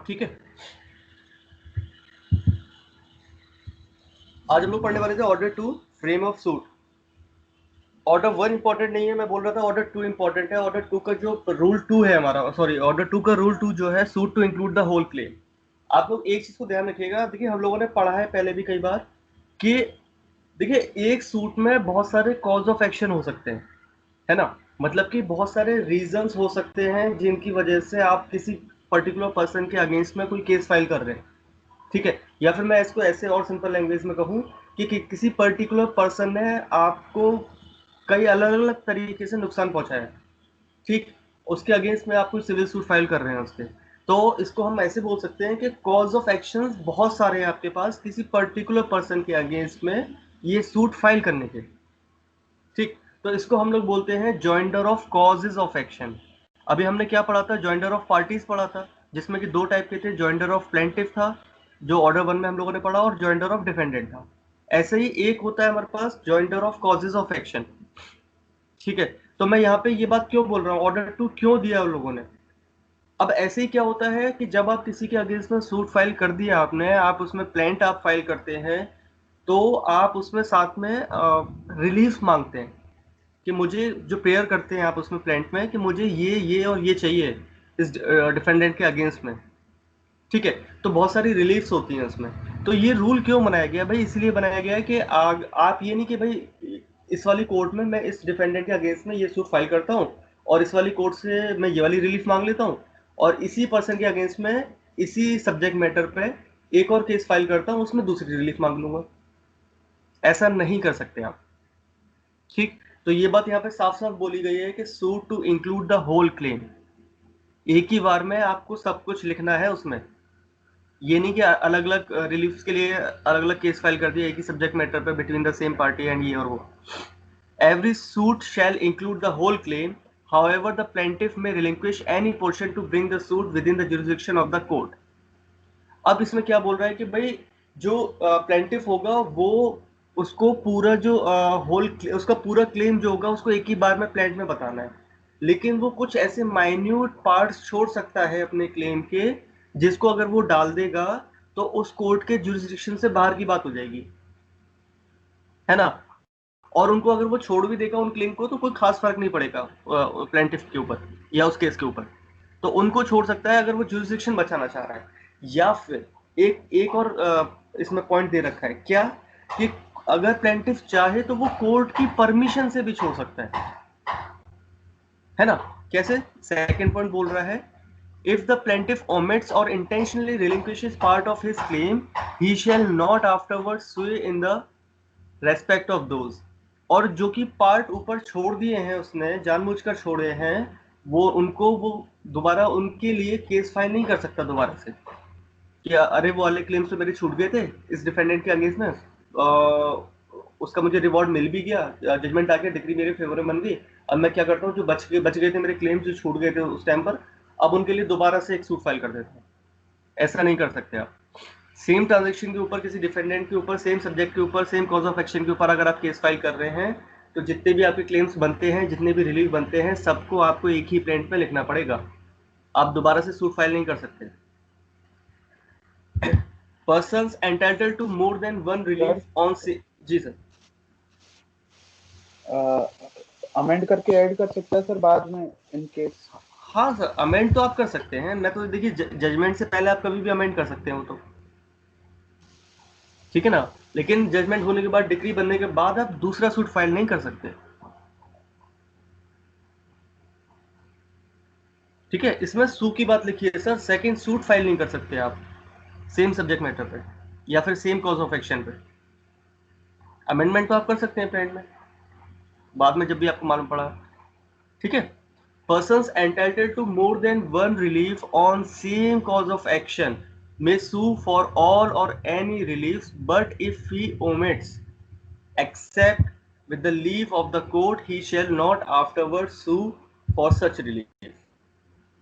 अब ठीक है। आज हम लोग पढ़ने वाले थे order two frame of suit. Order one important नहीं है, मैं बोल रहा था ऑर्डर टू इंपॉर्टेंट है। ऑर्डर टू का जो रूल टू है हमारा, सॉरी, ऑर्डर टू का रूल टू जो है, suit to include the whole claim. आप लोग एक चीज को ध्यान रखिएगा, देखिए हम लोगों ने पढ़ा है पहले भी कई बार कि देखिए एक सूट में बहुत सारे कॉज ऑफ एक्शन हो सकते हैं, है ना। मतलब कि बहुत सारे रीजंस हो सकते हैं जिनकी वजह से आप किसी पर्टिकुलर पर्सन के अगेंस्ट में कोई केस फाइल कर रहे हैं, ठीक है। या फिर मैं इसको ऐसे और सिंपल लैंग्वेज में कहूँ कि किसी पर्टिकुलर पर्सन ने आपको कई अलग अलग तरीके से नुकसान पहुंचाया है, ठीक। उसके अगेंस्ट में आप कोई सिविल सूट फाइल कर रहे हैं उसके, तो इसको हम ऐसे बोल सकते हैं कि कॉज ऑफ एक्शंस बहुत सारे हैं आपके पास किसी पर्टिकुलर पर्सन के अगेंस्ट में ये सूट फाइल करने के, ठीक। तो इसको हम लोग बोलते हैं joinder of causes of action. अभी हमने क्या पढ़ा था, जॉइंडर ऑफ पार्टीज पढ़ा था, जिसमें कि दो टाइप के थे, जॉइंडर ऑफ प्लेंटिफ था जो ऑर्डर वन में हम लोगों ने पढ़ा, और जॉइंडर ऑफ डिफेंडेंट था। ऐसे ही एक होता है हमारे पास joinder of causes of action, ठीक है। तो मैं यहाँ पे ये बात क्यों बोल रहा हूँ, ऑर्डर टू क्यों दिया उन लोगों ने। अब ऐसे ही क्या होता है कि जब आप किसी के अगेंस्ट में सूट फाइल कर दिया आपने, आप उसमें प्लेंट आप फाइल करते हैं, तो आप उसमें साथ में रिलीफ मांगते हैं कि मुझे, जो प्रेयर करते हैं आप उसमें प्लेंट में, कि मुझे ये और ये चाहिए इस डिफेंडेंट के अगेंस्ट में, ठीक है। तो बहुत सारी रिलीफ्स होती हैं उसमें। तो ये रूल क्यों बनाया गया भाई, इसलिए बनाया गया है कि आप ये नहीं कि भाई इस वाली कोर्ट में मैं इस डिफेंडेंट के अगेंस्ट में ये सूट फाइल करता हूँ और इस वाली कोर्ट से मैं ये वाली रिलीफ मांग लेता हूँ और इसी पर्सन के अगेंस्ट में इसी सब्जेक्ट मैटर पे एक और केस फाइल करता हूँ, उसमें दूसरी रिलीफ मांग लूंगा। ऐसा नहीं कर सकते आप, ठीक। तो ये बात यहाँ पे साफ साफ बोली गई है कि suit to include the whole claim. एक ही बार में आपको सब कुछ लिखना है उसमें, ये नहीं कि अलग अलग रिलीफ के लिए अलग अलग केस फाइल कर दिया एक ही सब्जेक्ट मैटर पे between the same party and ये और वो। Every suit shall include the whole claim, however the plaintiff may relinquish any portion to bring the suit within the jurisdiction of the court। अब इसमें क्या बोल रहा है कि भाई जो प्लेंटिफ होगा वो, उसको पूरा जो होल उसका पूरा क्लेम जो होगा उसको एक ही बार में प्लेंट में बताना है, लेकिन वो कुछ ऐसे माइन्यूट पार्ट्स छोड़ सकता है अपने क्लेम के, जिसको अगर वो डाल देगा तो उस कोर्ट के जुरिस्डिक्शन से बाहर की बात हो जाएगी, है ना। और उनको अगर वो छोड़ भी देगा उन क्लेम को तो कोई खास फर्क नहीं पड़ेगा प्लेंटिफ के ऊपर या उस केस के ऊपर। तो उनको छोड़ सकता है अगर वो जुरिस्डिक्शन बचाना चाह रहा है, या फिर एक एक और इसमें पॉइंट दे रखा है क्या, कि अगर प्लेंटिफ चाहे तो वो कोर्ट की परमिशन से भी छोड़ सकता है ना। कैसे, सेकंड पॉइंट बोल रहा है, if the plaintiff omits or intentionally relinquishes part of his claim, he shall not afterwards sue in the respect of those। और जो कि पार्ट ऊपर छोड़ दिए हैं उसने जानबूझकर छोड़े हैं, वो उनको वो दोबारा उनके लिए केस फाइल नहीं कर सकता दोबारा से, कि अरे वो वाले क्लेम्स तो मेरे छूट गए थे इस डिफेंडेंट के अगेंस्ट में, उसका मुझे रिवॉर्ड मिल भी गया, जजमेंट आ गया, डिग्री मेरे फेवर में बन गई, अब मैं क्या करता हूँ, जो बच गए थे मेरे क्लेम्स जो छूट गए थे उस टाइम पर, अब उनके लिए दोबारा से एक सूट फाइल कर देता हूँ। ऐसा नहीं कर सकते आप। सेम ट्रांजेक्शन के ऊपर, किसी डिफेंडेंट के ऊपर, सेम सब्जेक्ट के ऊपर, सेम कॉज ऑफ एक्शन के ऊपर अगर आप केस फाइल कर रहे हैं, तो जितने भी आपके क्लेम्स बनते हैं, जितने भी रिलीफ बनते हैं, सबको आपको एक ही प्लेंट में लिखना पड़ेगा। आप दोबारा से सूट फाइल नहीं कर सकते। Persons entitled to more than one relief on से, जी सर। अमेंड करके ऐड कर सकता है सर बाद में इन केस। हाँ सर, अमेंड तो आप कर सकते हैं, मैं तो देखिए जजमेंट से पहले आप कभी भी अमेंड कर सकते हो, तो ठीक है ना। लेकिन जजमेंट होने के बाद, डिक्री बनने के बाद आप दूसरा सूट फाइल नहीं कर सकते, ठीक है। इसमें सू की बात लिखी है सर, सेकंड सूट फाइल नहीं कर सकते आप सेम सब्जेक्ट मैटर पे या फिर सेम कॉज ऑफ एक्शन पे। अमेंडमेंट तो आप कर सकते हैं फ्रेंड में, बाद में जब भी आपको मालूम पड़ा, ठीक है। Persons entitled to more than one relief on same cause of action may sue for all or any reliefs, but if he omits, except with the leave of the court, he shall not afterwards sue for such relief।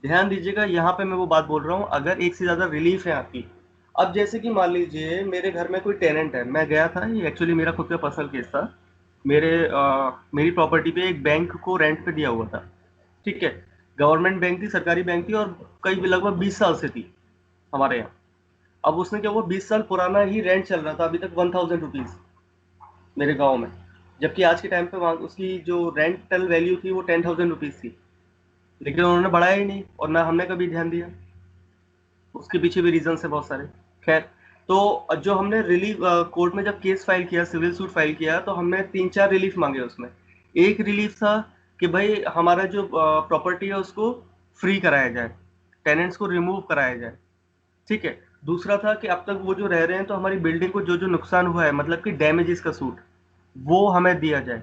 ध्यान दीजिएगा, यहाँ पे मैं वो बात बोल रहा हूँ, अगर एक से ज्यादा रिलीफ है आपकी। अब जैसे कि मान लीजिए मेरे घर में कोई टेनेंट है, मैं गया था, ये एक्चुअली मेरा खुद का पर्सनल केस था, मेरी प्रॉपर्टी पे एक बैंक को रेंट पे दिया हुआ था, ठीक है। गवर्नमेंट बैंक थी, सरकारी बैंक थी, और कई लगभग 20 साल से थी, हमारे यहाँ। अब उसने क्या हुआ, 20 साल पुराना ही रेंट चल रहा था अभी तक 1000 रुपीज मेरे गांव में, जबकि आज के टाइम पे वहाँ उसकी जो रेंटल वैल्यू थी वो 10,000 रुपीज थी। लेकिन उन्होंने बढ़ाया ही नहीं और ना हमने कभी ध्यान दिया। उसके पीछे भी रीजन है बहुत सारे। खैर, तो जो हमने रिलीफ कोर्ट में जब केस फाइल किया, सिविल सूट फाइल किया, तो हमने 3-4 रिलीफ मांगे उसमें। एक रिलीफ था कि भाई हमारा जो प्रॉपर्टी है उसको फ्री कराया जाए, टेनेंट्स को रिमूव कराया जाए। ठीक है। दूसरा था कि अब तक वो जो रह रहे हैं तो हमारी बिल्डिंग को जो जो नुकसान हुआ है, मतलब कि डैमेजेस का सूट, वो हमें दिया जाए,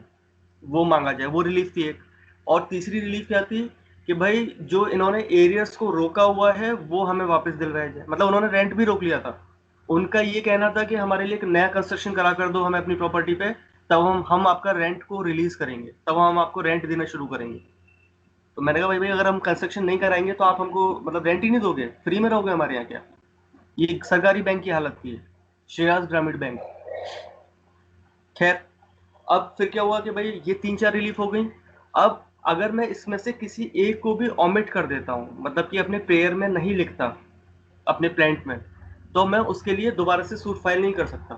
वो मांगा जाए। वो रिलीफ थी एक। और तीसरी रिलीफ क्या थी कि भाई जो इन्होंने एरियर्स को रोका हुआ है वो हमें वापस दिलवाया जाए। मतलब उन्होंने रेंट भी रोक लिया था। उनका ये कहना था कि हमारे लिए एक नया कंस्ट्रक्शन करा कर दो हमें अपनी प्रॉपर्टी पे, तब हम आपका रेंट को रिलीज करेंगे, तब हम आपको रेंट देना शुरू करेंगे। तो मैंने कहा भाई भाई अगर हम कंस्ट्रक्शन नहीं कराएंगे तो आप हमको मतलब रेंट ही नहीं दोगे, फ्री में रहोगे हमारे यहाँ क्या? ये एक सरकारी बैंक की हालत थी, श्रेयास ग्रामीण बैंक। खैर, अब फिर क्या हुआ कि भाई ये 3-4 रिलीफ हो गई। अब अगर मैं इसमें से किसी एक को भी ओमिट कर देता हूँ, मतलब कि अपने प्रेयर में नहीं लिखता, अपने प्लांट में, तो मैं उसके लिए दोबारा से सूट फाइल नहीं कर सकता।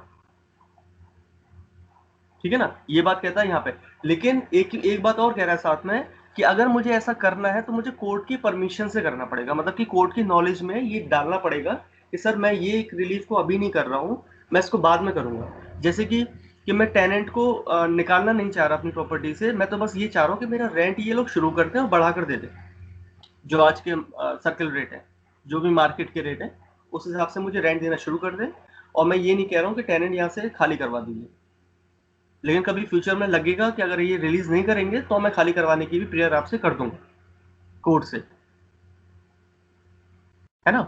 ठीक है ना, ये बात कहता है यहाँ पे। लेकिन एक एक बात और कह रहा है साथ में, कि अगर मुझे ऐसा करना है तो मुझे कोर्ट की परमिशन से करना पड़ेगा, मतलब कि कोर्ट की नॉलेज में ये डालना पड़ेगा कि सर मैं ये एक रिलीफ को अभी नहीं कर रहा हूँ, मैं इसको बाद में करूंगा। जैसे कि मैं टेनेंट को निकालना नहीं चाह रहा अपनी प्रॉपर्टी से, मैं तो बस ये चाह रहा हूँ कि मेरा रेंट ये लोग शुरू करते हैं और बढ़ा कर दे दें। जो आज के सर्कल रेट है, जो भी मार्केट के रेट है, उस हिसाब से मुझे रेंट देना शुरू कर दें। और मैं ये नहीं कह रहा हूँ कि टेनेंट यहाँ से खाली करवा दीजिए। लेकिन कभी फ्यूचर में लगेगा कि अगर ये रिलीज नहीं करेंगे तो मैं खाली करवाने की भी प्रेयर आपसे कर दूंगा कोर्ट से, है ना।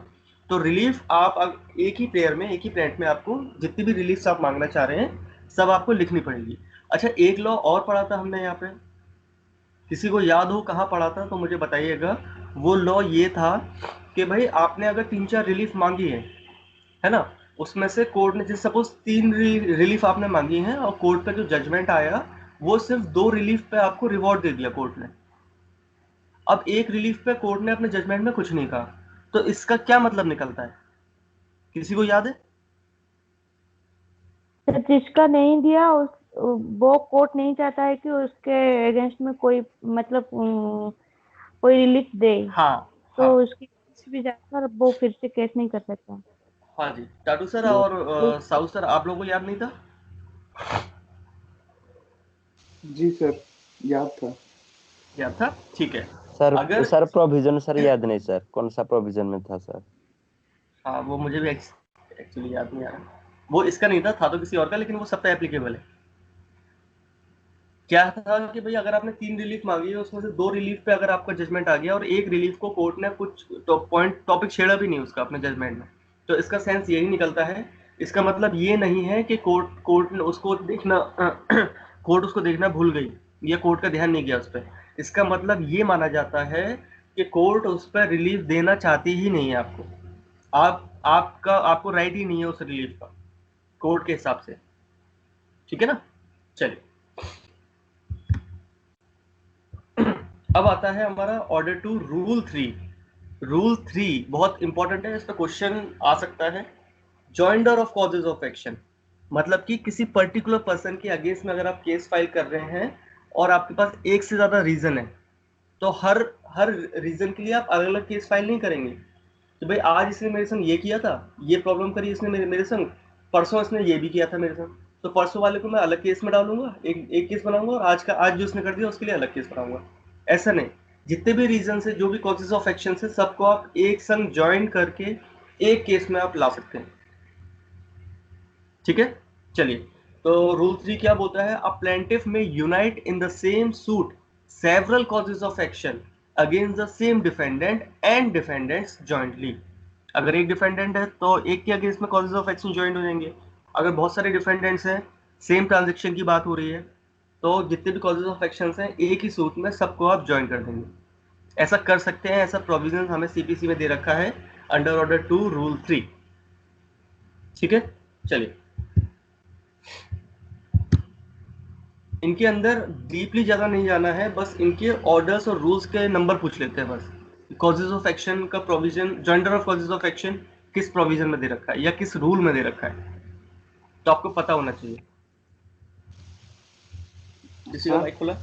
तो रिलीफ आप एक ही प्रेयर में, एक ही प्लेंट में आपको जितनी भी रिलीफ आप मांगना चाह रहे हैं सब आपको लिखनी पड़ेगी। अच्छा, एक लॉ और पढ़ा था हमने यहाँ पे, किसी को याद हो कहाँ पढ़ा था तो मुझे बताइएगा। वो लॉ ये था कि भाई आपने अगर 3-4 रिलीफ मांगी है ना, उसमें से कोर्ट ने जैसे सपोज 3 रिलीफ आपने मांगी है और कोर्ट का जो जजमेंट आया वो सिर्फ 2 रिलीफ पे आपको रिवॉर्ड दे दिया कोर्ट ने। अब एक रिलीफ पे कोर्ट ने अपने जजमेंट में कुछ नहीं कहा, तो इसका क्या मतलब निकलता है, किसी को याद है? तो जिसका नहीं दिया उस वो कोर्ट नहीं चाहता है कि उसके अगेंस्ट में कोई मतलब कोई रिलीफ दे, हाँ तो हाँ उसकी भी जाकर वो फिर से केस नहीं कर सकता। हाँ जी, टाटू सर ये और साहू सर, आप लोगों को याद नहीं था? जी सर, याद था। याद था, ठीक है। सर अगर सर प्रोविजन सर याद नहीं सर, कौन सा प्रोविजन में था सर? हाँ, वो मुझे भी एक्चुअली याद नहीं आ रहा। वो इसका नहीं था तो किसी और का, लेकिन वो सब पे एप्लीकेबल है। क्या था कि भाई अगर आपने 3 रिलीफ मांगी है उसमें से 2 रिलीफ पे अगर आपका जजमेंट आ गया और एक रिलीफ को कोर्ट ने कुछ टॉपिक छेड़ा भी नहीं उसका अपने जजमेंट में, तो इसका सेंस यही निकलता है। इसका मतलब ये नहीं है कि कोर्ट ने उसको देखना कोर्ट उसको देखना भूल गई या कोर्ट का ध्यान नहीं गया उस पर। इसका मतलब ये माना जाता है कि कोर्ट उस पर रिलीफ देना चाहती ही नहीं है आपको। आपको राइट ही नहीं है उस रिलीफ का कोर्ट के हिसाब से। ठीक है ना। चलिए, अब आता है हमारा ऑर्डर टू रूल 3। रूल 3 बहुत इंपॉर्टेंट है, इस पर क्वेश्चन आ सकता है। Joinder of causes of action, मतलब कि किसी पर्टिकुलर पर्सन के अगेंस्ट में अगर आप केस फाइल कर रहे हैं और आपके पास एक से ज्यादा रीजन है, तो हर हर रीजन के लिए आप अलग अलग केस फाइल नहीं करेंगे। तो भाई आज इसने मेरे संग ये किया था, ये प्रॉब्लम करी इसने मेरे संग, परसों इसने ये भी किया था मेरे संग, तो परसों वाले को मैं अलग केस में डालूंगा, एक केस बनाऊंगा, और आज जो उसने कर दिया उसके लिए अलग केस बनाऊंगा। ऐसा नहीं, जितने भी रीजन है, जो भी कॉजेज ऑफ एक्शन है, सबको आप एक संग ज्वाइन करके एक केस में आप ला सकते हैं। ठीक है। चलिए, तो रूल 3 क्या बोलता है? अ प्लेंटिफ में unite in the same suit several causes of action against the same defendant and defendants jointly. अगर एक डिफेंडेंट है तो एक के अगेंस्ट में कॉजेज ऑफ एक्शन ज्वाइंट हो जाएंगे। अगर बहुत सारे डिफेंडेंट्स हैं, सेम ट्रांजेक्शन की बात हो रही है, तो जितने भी कॉजेज ऑफ एक्शन हैं एक ही सूट में सबको आप ज्वाइन कर देंगे। ऐसा कर सकते हैं, ऐसा प्रोविजन हमें सीपीसी में दे रखा है अंडर ऑर्डर 2 रूल 3। ठीक है। चलिए, इनके अंदर डीपली ज्यादा नहीं जाना है, बस इनके ऑर्डर्स और रूल्स के नंबर पूछ लेते हैं बस। कॉजेज ऑफ एक्शन का provision, joinder of causes of action किस प्रोविजन में दे रखा है या किस रूल में दे रखा है, तो आपको पता होना चाहिए। किसी का सर माइक खुला?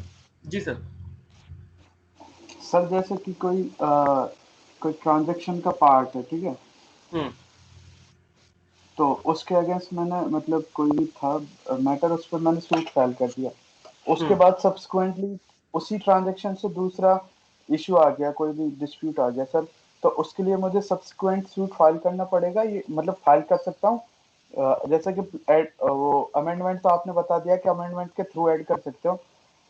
जी सर। सर जैसे कि कोई ट्रांजैक्शन का पार्ट है, ठीक है, हम्म तो उसके अगेंस्ट मैंने मतलब कोई भी था मैटर, उस पर मैंने सूट फाइल कर दिया। उसके हम्म बाद सब्सिक्वेंटली उसी ट्रांजैक्शन से दूसरा इशू आ गया, कोई भी डिस्प्यूट आ गया सर, तो उसके लिए मुझे सब्सिक्वेंट सूट फाइल करना पड़ेगा, ये मतलब फाइल कर सकता हूँ? जैसा कि वो अमेंडमेंट तो आपने बता दिया कि अमेंडमेंट के थ्रू ऐड कर सकते हो,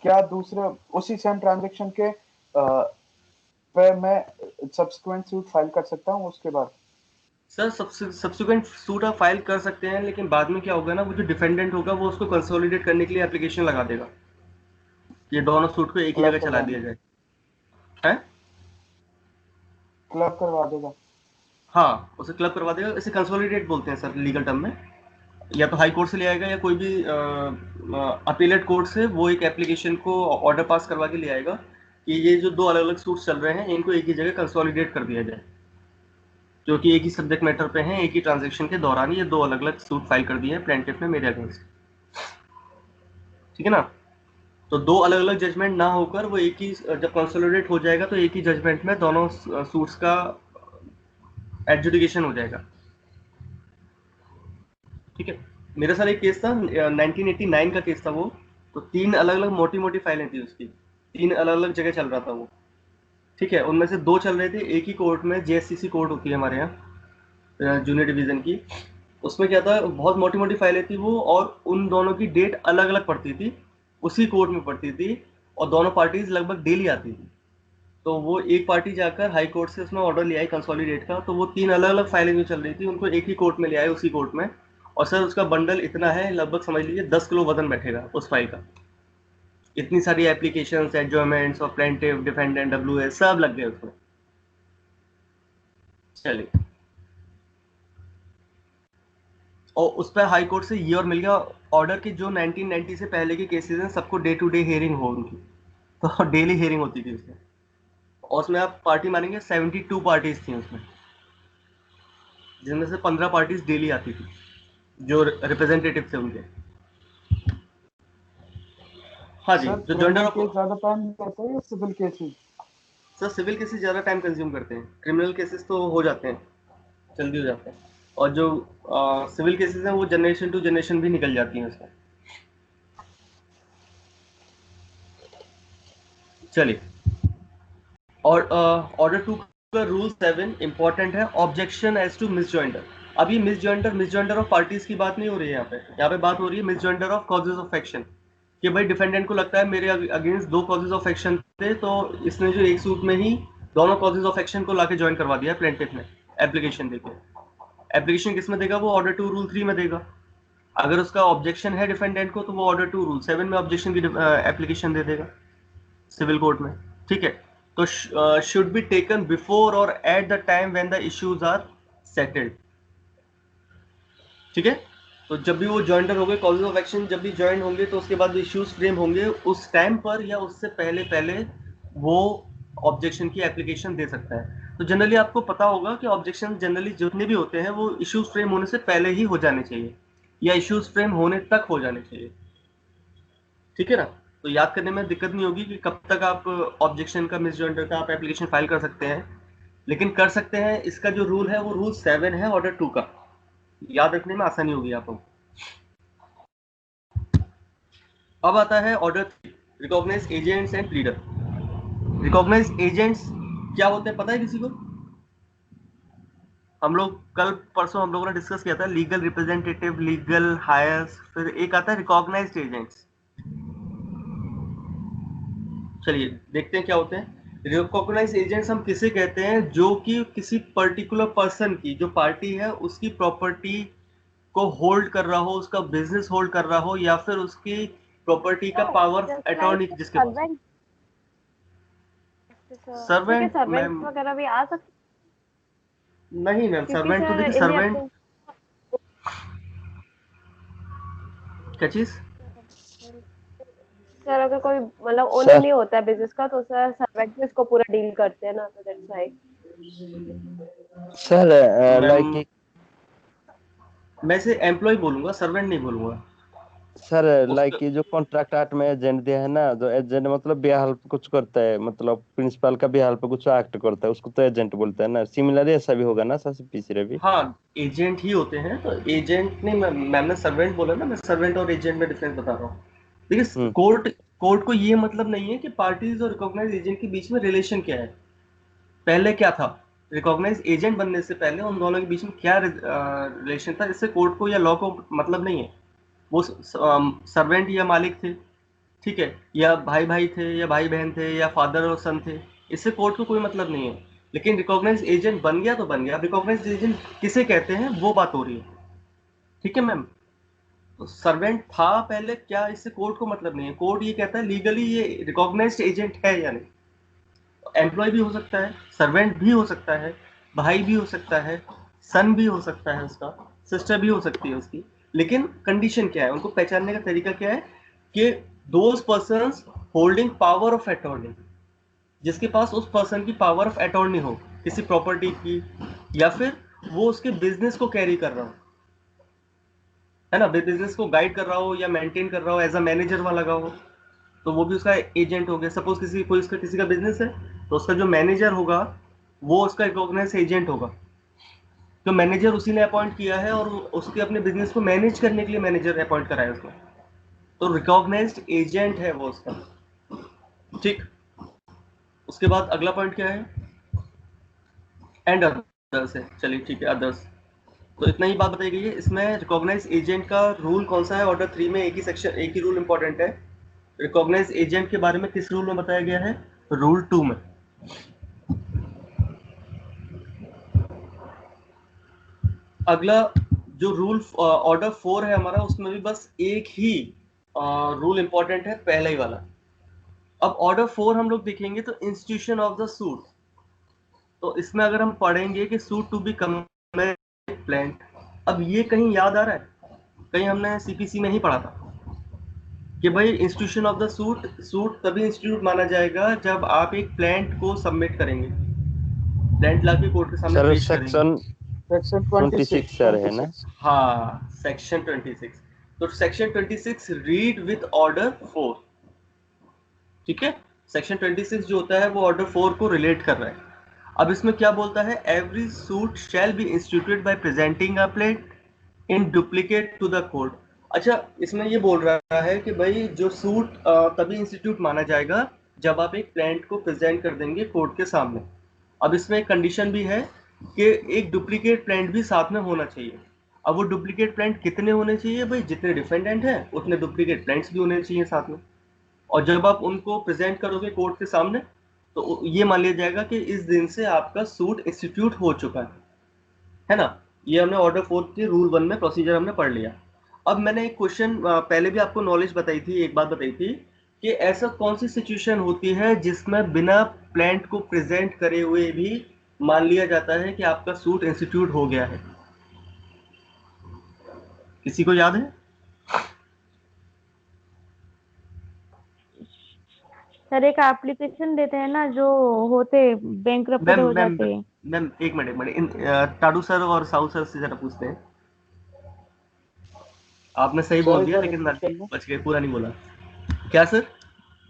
क्या दूसरे उसी सेम ट्रांजैक्शन के पे मैं सब्सिक्वेंट सूट फाइल कर सकता हूँ उसके बाद? सर, सब्सिक्वेंट सूट आप फाइल कर सकते हैं, लेकिन बाद में क्या होगा ना, वो जो डिफेंडेंट होगा वो उसको कंसोलिडेट करने के लिए एप्लीकेशन लगा देगा, ये दोनों सूट को एक ही क्लब जगह चला करवाने दिया जाए। है? क्लब करवा देगा? हाँ, उसे क्लब करवा देगा। इसे कंसोलिडेट बोलते हैं सर लीगल टर्म में। या तो हाई कोर्ट से ले आएगा या कोई भी अपीलेट कोर्ट से वो एक एप्लीकेशन को ऑर्डर पास करवा के ले आएगा कि ये जो दो अलग अलग सूट चल रहे हैं इनको एक ही जगह कंसोलिडेट कर दिया जाए, जो कि एक ही सब्जेक्ट मैटर पे हैं, एक ही ट्रांजेक्शन के दौरान ये दो अलग अलग सूट फाइल कर दिए हैं प्लेंटिफ ने मेरे अगेंस्ट। ठीक है ना? तो दो अलग अलग जजमेंट ना होकर वो एक ही, जब कंसोलिडेट हो जाएगा तो एक ही जजमेंट में दोनों सूट्स का एडजुडिकेशन हो जाएगा। ठीक है। मेरे साथ एक केस था, 1989 का केस था वो। तो तीन अलग अलग मोटी मोटी फाइलें थी उसकी, तीन अलग अलग जगह चल रहा था वो। ठीक है, उनमें से दो चल रहे थे एक ही कोर्ट में, जेएससीसी कोर्ट होती है हमारे यहाँ जूनियर डिवीजन की। उसमें क्या था, बहुत मोटी मोटी फाइलें थी वो, और उन दोनों की डेट अलग अलग पड़ती थी, उसी कोर्ट में पड़ती थी, और दोनों पार्टीज लगभग डेली आती थी। तो वो एक पार्टी जाकर हाई कोर्ट से उसमें ऑर्डर ले आई कंसोलिडेट का, तो वो तीन अलग अलग फाइलें जो चल रही थी उनको एक ही कोर्ट में ले आए, उसी कोर्ट में। और सर उसका बंडल इतना है, लगभग समझ लीजिए 10 किलो वजन बैठेगा उस फाइल का। इतनी सारी एप्लीकेशंस, एडजॉयमेंट्स और प्लेंटिफ, डिफेंडेंट, डब्ल्यूएस सब लग गए उसमें। चलिए, और उस पर हाई कोर्ट से ये और मिल गया ऑर्डर कि जो 1990 से पहले के केसेस हैं सबको डे टू डे हियरिंग हो उनकी। तो डेली हियरिंग होती थी उसमें, और उसमें आप पार्टी मानेंगे 72 पार्टीज थी उसमें, जिनमें से 15 पार्टीज डेली आती थी जो रिप्रेजेंटेटिव थे उनके। हाँ जी, सर जो जेंडर क्रिमिनल केस ऑफ, ज्यादा टाइम लेते हैं या civil cases? Sir civil cases ज़्यादा टाइम कंज्यूम करते हैं, क्रिमिनल केसेस तो हो जाते हैं, जल्दी हो जाते हैं। और जो सिविल केसेस हैं वो जनरेशन टू जनरेशन भी निकल जाती हैं उसमें। चलिए, और ऑर्डर टू का रूल 7 इंपॉर्टेंट है, objection as to misjoinder. अब ये मिस जॉइंडर ऑफ पार्टीज की बात नहीं हो रही है यहाँ पे बात हो रही है miss joinder of causes of action. कि भाई डिफेंडेंट को लगता है मेरे अगेंस्ट दो कॉजेज ऑफ एक्शन थे, तो इसने जो एक सूट में ही दोनों कॉजेज ऑफ एक्शन को लाके ज्वाइन करवा दिया प्लेंटिफ ने एप्लीकेशन देके। एप्लीकेशन किस में देगा? वो ऑर्डर टू रूल 3 में देगा। अगर उसका ऑब्जेक्शन है डिफेंडेंट को, तो वो ऑर्डर टू रूल 7 में ऑब्जेक्शन की एप्लीकेशन दे देगा सिविल कोर्ट में। ठीक है, तो शुड बी टेकन बिफोर और at the time when the issues are settled. ठीक है, तो जब भी वो ज्वाइंटर हो गए, कॉजेज ऑफ एक्शन जब भी ज्वाइन होंगे, तो उसके बाद इश्यूज फ्रेम होंगे, उस टाइम पर या उससे पहले पहले वो ऑब्जेक्शन की एप्लीकेशन दे सकता है। तो जनरली आपको पता होगा कि ऑब्जेक्शन जनरली जितने भी होते हैं वो इश्यूज फ्रेम होने से पहले ही हो जाने चाहिए, या इश्यूज फ्रेम होने तक हो जाने चाहिए। ठीक है ना? तो याद करने में दिक्कत नहीं होगी कि कब तक आप ऑब्जेक्शन का, मिस जॉइंटर का आप एप्लीकेशन फाइल कर सकते हैं। लेकिन कर सकते हैं, इसका जो रूल है वो रूल 7 है ऑर्डर 2 का, याद रखने में आसानी होगी आपको। अब आता है order 3, recognise agents and pleader. Recognise agents क्या होते हैं पता है किसी को? हम लोग कल परसों हम लोगों ने डिस्कस किया था, लीगल रिप्रेजेंटेटिव, लीगल हायर्स, फिर एक आता है रिकॉग्नाइज्ड एजेंट्स। चलिए देखते हैं क्या होते हैं। रिकॉग्नाइज एजेंट्स हम किसे कहते हैं? जो कि किसी पर्टिकुलर पर्सन की, जो पार्टी है उसकी प्रॉपर्टी को होल्ड कर रहा हो, उसका बिजनेस होल्ड कर रहा हो, या फिर उसकी प्रॉपर्टी का पावर जस्ट लाइक अटॉर्नी जिसके पास हो। सर्वेंट, तो क्या सर्वेंट सर्वेंट मैम? वगैरह भी आ सकते? नहीं मैम, क्योंकि सर्वेंट तो सर देखिए, इन्हें सर्वेंट अपने क्या चीज? सर अगर कोई मतलब ओनर सर नहीं होता है बिजनेस का, तो सर सर्वेंट भी इसको पूरा डील करते हैं ना, तो that's why. Sir ma'am like मैं इसे एम्प्लॉय बोलूंगा, सर्वेंट नहीं बोलूंगा। सर उसका लाइक ये जो कॉन्ट्रैक्ट आर्ट में एजेंट दिया है ना, जो एजेंट मतलब बेहाल पे कुछ करता है, मतलब प्रिंसिपल का बेहाल पे कुछ एक्ट करता है, उसको तो एजेंट बोलते हैं ना। सिमिलर ऐसा भी होगा ना सर पीछे भी। हाँ, एजेंट ही होते हैं। तो एजेंट नहीं, मैम ने सर्वेंट बोला ना, मैं सर्वेंट और एजेंट में डिफरेंस बता रहा हूँ। देखिए, हम्म कोर्ट को ये मतलब नहीं है कि पार्टीज और रिकॉग्नाइज एजेंट के बीच में रिलेशन क्या है। पहले क्या था, रिकॉग्नाइज एजेंट बनने से पहले उन दोनों के बीच में क्या रिलेशन था, इससे कोर्ट को या लॉ को मतलब नहीं है। वो सर्वेंट या मालिक थे, ठीक है, या भाई भाई थे, या भाई बहन थे, या फादर और सन थे, इससे कोर्ट को कोई मतलब नहीं है। लेकिन रिकॉग्नाइज एजेंट बन गया तो बन गया। अब रिकॉग्नाइज एजेंट किसे कहते हैं वो बात हो रही है, ठीक है मैम। तो सर्वेंट था पहले, क्या इससे कोर्ट को मतलब नहीं है। कोर्ट ये कहता है लीगली ये रिकॉग्नाइज्ड एजेंट है या नहीं। एम्प्लॉय भी हो सकता है, सर्वेंट भी हो सकता है, भाई भी हो सकता है, सन भी हो सकता है उसका, सिस्टर भी हो सकती है उसकी। लेकिन कंडीशन क्या है, उनको पहचानने का तरीका क्या है कि those persons holding power of attorney, जिसके पास उस पर्सन की पावर ऑफ अटॉर्नी हो किसी प्रॉपर्टी की, या फिर वो उसके बिजनेस को कैरी कर रहा हो, है ना, बिजनेस को गाइड कर रहा हो या मेंटेन कर रहा हो, एज अ मैनेजर वहां लगा हो, तो वो भी उसका एजेंट हो गया। सपोज किसी का बिजनेस है, तो उसका जो मैनेजर होगा वो उसका रिकॉग्नाइज एजेंट होगा। तो मैनेजर उसी ने अपॉइंट किया है और उसके अपने बिजनेस को मैनेज करने के लिए मैनेजर अपॉइंट कराया उसने, तो रिकॉग्नाइज्ड एजेंट है वो उसका। ठीक, उसके बाद अगला पॉइंट क्या है, एंड अदर्स है। चलिए ठीक है, अदर्स। तो इतना ही बात बताई गई है इसमें। रिकॉग्नाइज एजेंट का रूल कौन सा है, ऑर्डर 3 में एक ही सेक्शन, एक ही रूल इंपॉर्टेंट है। रिकॉग्नाइज एजेंट के बारे में किस रूल में बताया गया है, रूल 2 में। अगला जो रूल ऑर्डर 4 है हमारा, उसमें भी बस एक ही रूल इंपॉर्टेंट है, पहला ही वाला। अब ऑर्डर 4 हम लोग देखेंगे तो इंस्टीट्यूशन ऑफ द सूट। तो इसमें अगर हम पढ़ेंगे कि सूट टू बी कंप्लेंट, अब ये कहीं याद आ रहा है, कहीं हमने सीपीसी में ही पढ़ा था कि भाई institution of the suit, suit तभी इंस्टीट्यूट माना जाएगा जब आप एक प्लांट को सबमिट करेंगे, प्लांट लाके कोर्ट के सामने सर पेश करेंगे। सेक्शन सेक्शन 26 26 सर है ना। 26। हाँ, सेक्शन 26। तो सेक्शन 26 रीड विथ ऑर्डर 4, ठीक है। सेक्शन 26 जो होता है वो ऑर्डर 4 को रिलेट कर रहा है। अब इसमें क्या बोलता है, every suit shall be instituted by presenting a plaint in duplicate to the court. अच्छा, इसमें ये बोल रहा है कि भाई जो सूट तभी इंस्टीट्यूट माना जाएगा जब आप एक प्लांट को प्रेजेंट कर देंगे कोर्ट के सामने। अब इसमें एक कंडीशन भी है कि एक डुप्लीकेट प्लांट भी साथ में होना चाहिए। अब वो डुप्लीकेट प्लांट कितने होने चाहिए भाई, जितने डिफेंडेंट हैं उतने डुप्लीकेट प्लांट्स भी होने चाहिए साथ में। और जब आप उनको प्रेजेंट करोगे कोर्ट के सामने, तो ये मान लिया जाएगा कि इस दिन से आपका सूट इंस्टीट्यूट हो चुका है ना। ये हमने ऑर्डर 4 के रूल 1 में प्रोसीजर हमने पढ़ लिया। अब मैंने एक क्वेश्चन पहले भी आपको नॉलेज बताई थी, एक बात बताई थी कि ऐसा कौन सी सिचुएशन होती है जिसमें बिना प्लांट को प्रेजेंट करे हुए भी मान लिया जाता है कि आपका सूट इंस्टीट्यूट हो गया है। किसी को याद है? सर एक एप्लीकेशन देते हैं ना जो होते बैंकरप्टेड मैम हो मैम जाते हैं। मैम एक मिनट टाडू सर और साउ सर से जरा पूछते हैं। आपने सही सर बोल एक दिया बार लेकिन रिपीट करना। बच गए, पूरा नहीं बोला। क्या सर?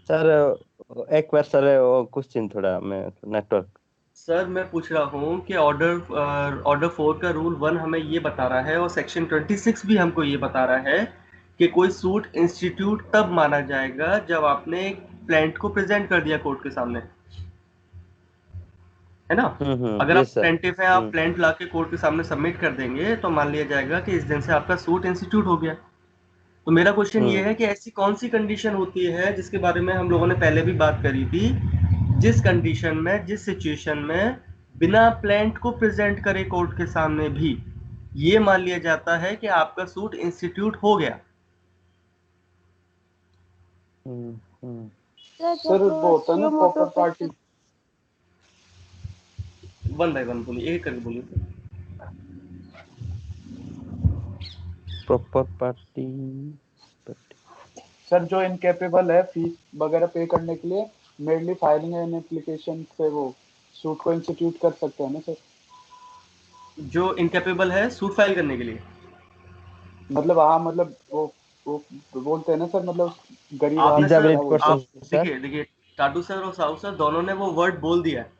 सर एक बार सर वो क्वेश्चन थोड़ा मैं नेटवर्क। सर मैं पूछ रहा हूँ कि ऑर्डर 4 का रूल 1 हमें ये बता रहा है और सेक्शन 26 भी हमको ये बता रहा है कि कोई सूट इंस्टीट्यूट तब माना जाएगा जब आपने एक प्लांट को प्रेजेंट कर दिया कोर्ट के सामने, है ना। अगर आप यस सर। प्लेंटिफ है, आप प्लांट लाके कोर्ट के सामने सबमिट कर देंगे तो मान लिया जाएगा कि इस दिन से आपका सूट इंस्टीट्यूट हो गया। तो मेरा क्वेश्चन ये हम्म है कि ऐसी कौन सी कंडीशन होती है जिसके बारे में हम लोगों ने पहले भी बात करी थी, जिस कंडीशन में, जिस सिचुएशन में बिना प्लांट को प्रेजेंट करे कोर्ट के सामने भी ये मान लिया जाता है कि आपका सूट इंस्टीट्यूट हो गया। हम्म। सर सर जब वो होता है ना सुओ मोटो प्रॉपर पे। पार्टी। वन बाय वन बोलिए, एक करके बोलिए। Proper party. सर जो इनकेपेबल है फीस वगैरह पे करने के लिए, मेनली फाइलिंग एन एप्लीकेशन से वो सूट को इंस्टीट्यूट कर सकते हैं ना सर? जो इनकेपेबल है सूट फाइल करने के लिए, मतलब हाँ, मतलब वो बोलते हैं ना सर, मतलब गरीब आपने आदमी सर, क्या डिसेबिलिटी बोलते हैं? पर्सन आप सर। देखिए टाटू सर और साहू सर दोनों ने वो वर्ड बोल दिया है,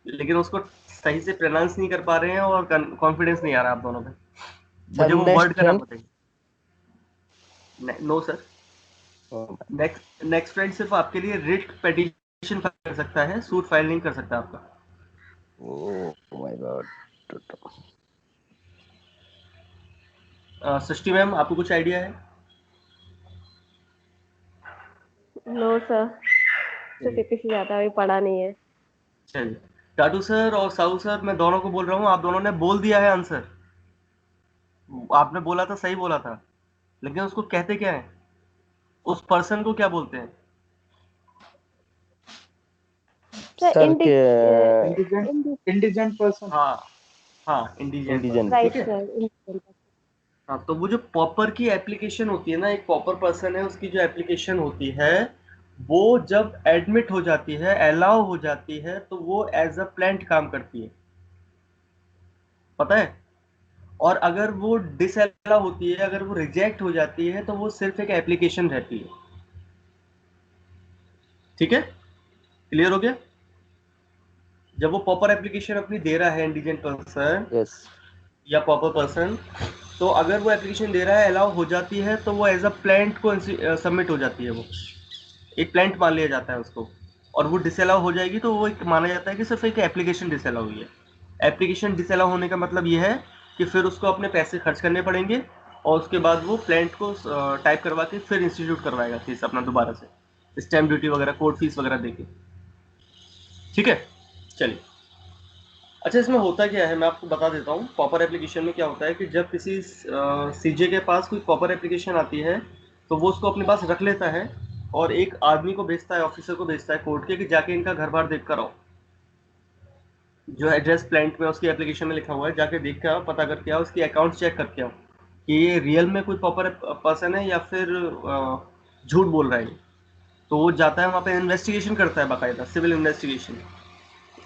लेकिन उसको सही से प्रोनाउंस नहीं कर पा रहे हैं और कॉन्फिडेंस नहीं आ रहा आप दोनों में। सर मुझे वो वर्ड नेक्स्ट का नाम फ्रेंड। बताइए। नो सर, नेक्स्ट फ्रेंड सिर्फ आपके लिए रिट पिटीशन फाइल कर सकता है, सूट फाइल नहीं कर सकता आपका। Oh my God. Srishti ma'am, आपको कुछ आइडिया है? नो सर, किसी से ज्यादा अभी पढ़ा नहीं है। चलिए, टाटू सर और साहू सर मैं दोनों को बोल रहा हूँ, आप दोनों ने बोल दिया है आंसर। आपने बोला था, सही बोला था, लेकिन उसको कहते क्या है, उस पर्सन को क्या बोलते हैं? सर सर के इंडिजेंट पर्सन। हाँ, हाँ, इंडिजेंट पर्सन, इंडिजन। ठीक राइट है। सर। हाँ, तो वो जो पॉपर की एप्लीकेशन होती है ना, एक पॉपर पर्सन है, उसकी जो एप्लीकेशन होती है, वो जब एडमिट हो जाती है, अलाउ हो जाती है, तो वो एज अ प्लांट काम करती है, पता है। और अगर वो डिसअलाउ होती है, अगर वो रिजेक्ट हो जाती है, तो वो सिर्फ एक एप्लीकेशन रहती है, ठीक है। क्लियर हो गया? जब वो पॉपर एप्लीकेशन अपनी दे रहा है इंडिजेंट पर्सन यस। या पॉपर पर्सन, तो अगर वो एप्लीकेशन दे रहा है, अलाउ हो जाती है, तो वो एज अ प्लांट को सबमिट हो जाती है, वो एक प्लांट मान लिया जाता है उसको। और वो डिसअलाउ हो जाएगी तो वो एक माना जाता है कि सिर्फ एक एप्लीकेशन डिसअलाउ हुई है। एप्लीकेशन डिसअलाउ होने का मतलब ये है कि फिर उसको अपने पैसे खर्च करने पड़ेंगे, और उसके बाद वो प्लांट को टाइप करवा के फिर इंस्टीट्यूट करवाएगा फीस अपना दोबारा से, स्टैम्प ड्यूटी वगैरह, कोर्ट फीस वगैरह देके, ठीक है। चलिए, अच्छा, इसमें होता क्या है मैं आपको बता देता हूँ। पॉपर एप्लीकेशन में क्या होता है कि जब किसी सीजे के पास कोई पॉपर एप्लीकेशन आती है, तो वो उसको अपने पास रख लेता है और एक आदमी को भेजता है, ऑफिसर को भेजता है कोर्ट के, कि जाके इनका घर बार देख कर आओ, जो एड्रेस प्लांट में उसकी एप्लीकेशन में लिखा हुआ है, जाके देख के आओ, पता करके आओ, उसकी अकाउंट चेक करके आओ कि ये रियल में कोई पॉपर पर्सन है या फिर झूठ बोल रहा है ये। तो वो जाता है वहाँ पे, इन्वेस्टिगेशन करता है, बाकायदा सिविल इन्वेस्टिगेशन।